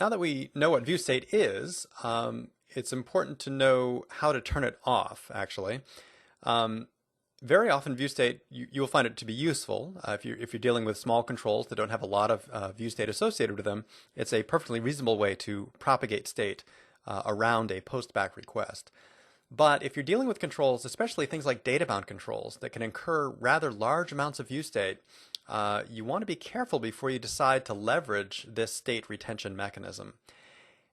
now that we know what ViewState is, it's important to know how to turn it off, actually. Um, Very often ViewState, you'll find it to be useful. If you're dealing with small controls that don't have a lot of ViewState associated with them, it's a perfectly reasonable way to propagate state around a post-back request. But if you're dealing with controls, especially things like data-bound controls that can incur rather large amounts of ViewState, you want to be careful before you decide to leverage this state retention mechanism.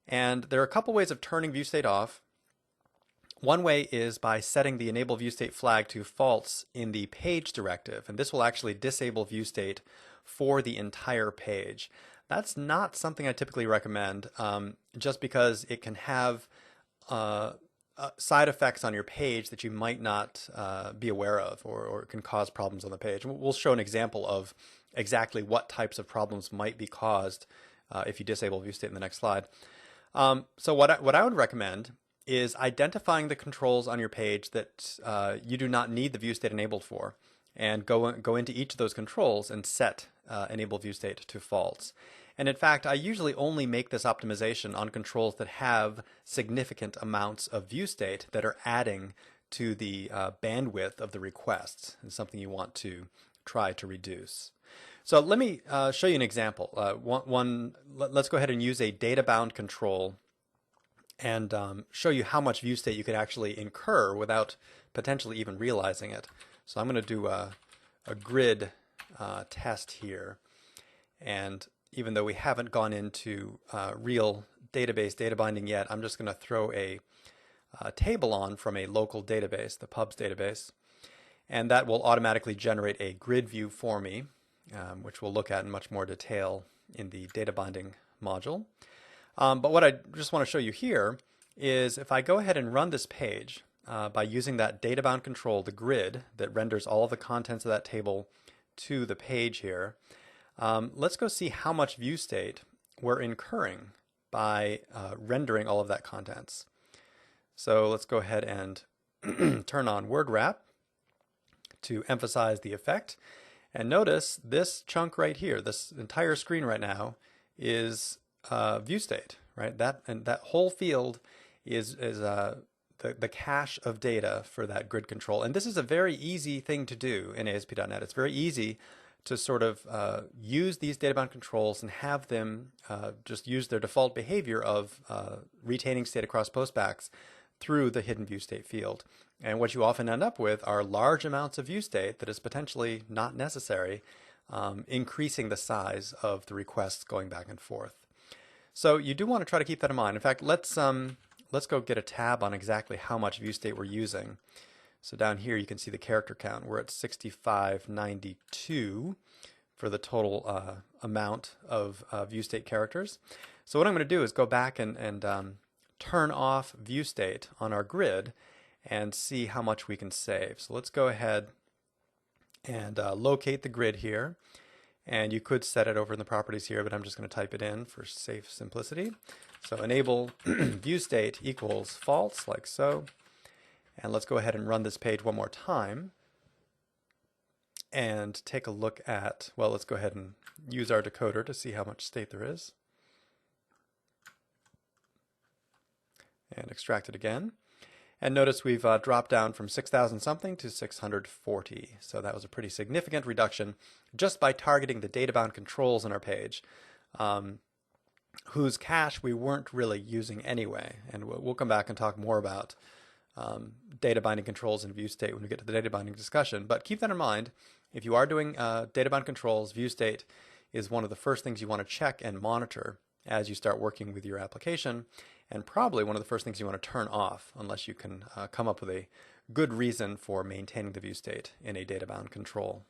And there are a couple ways of turning ViewState off. One way is by setting the enable ViewState flag to false in the page directive, and this will actually disable ViewState for the entire page. That's not something I typically recommend, just because it can have side effects on your page that you might not be aware of, or can cause problems on the page. We'll show an example of exactly what types of problems might be caused if you disable ViewState in the next slide. So what I would recommend is identifying the controls on your page that you do not need the ViewState enabled for, and go into each of those controls and set enable ViewState to false. And in fact, I usually only make this optimization on controls that have significant amounts of ViewState that are adding to the bandwidth of the requests, and something you want to try to reduce. So let me show you an example. Let's go ahead and use a data-bound control and show you how much ViewState you could actually incur without potentially even realizing it. So I'm going to do a grid test here. And even though we haven't gone into real database data binding yet, I'm just going to throw a table on from a local database, the pubs database. And that will automatically generate a grid view for me, which we'll look at in much more detail in the data binding module. But what I just want to show you here is if I go ahead and run this page by using that data-bound control, the grid that renders all of the contents of that table to the page here, let's go see how much ViewState we're incurring by rendering all of that contents. So let's go ahead and turn on word wrap to emphasize the effect. And notice this chunk right here, this entire screen right now, is ViewState, right? That whole field is the cache of data for that grid control. And this is a very easy thing to do in ASP.NET. It's very easy to sort of use these data-bound controls and have them just use their default behavior of retaining state across postbacks through the hidden ViewState field. And what you often end up with are large amounts of ViewState that is potentially not necessary, increasing the size of the requests going back and forth. So you do want to try to keep that in mind. In fact, let's go get a tab on exactly how much ViewState we're using. So down here you can see the character count. We're at 6592 for the total amount of ViewState characters. So what I'm going to do is go back and turn off ViewState on our grid and see how much we can save. So let's go ahead and locate the grid here. And you could set it over in the properties here, but I'm just going to type it in for safe simplicity. So enable ViewState equals false, like so. And let's go ahead and run this page one more time and take a look at, well, let's go ahead and use our decoder to see how much state there is. And extract it again. And notice we've dropped down from 6,000 something to 640. So that was a pretty significant reduction just by targeting the data-bound controls on our page, whose cache we weren't really using anyway. And we'll come back and talk more about data binding controls in ViewState when we get to the data binding discussion. But keep that in mind. If you are doing data bound controls, ViewState is one of the first things you want to check and monitor as you start working with your application, and probably one of the first things you want to turn off unless you can come up with a good reason for maintaining the ViewState in a data bound control.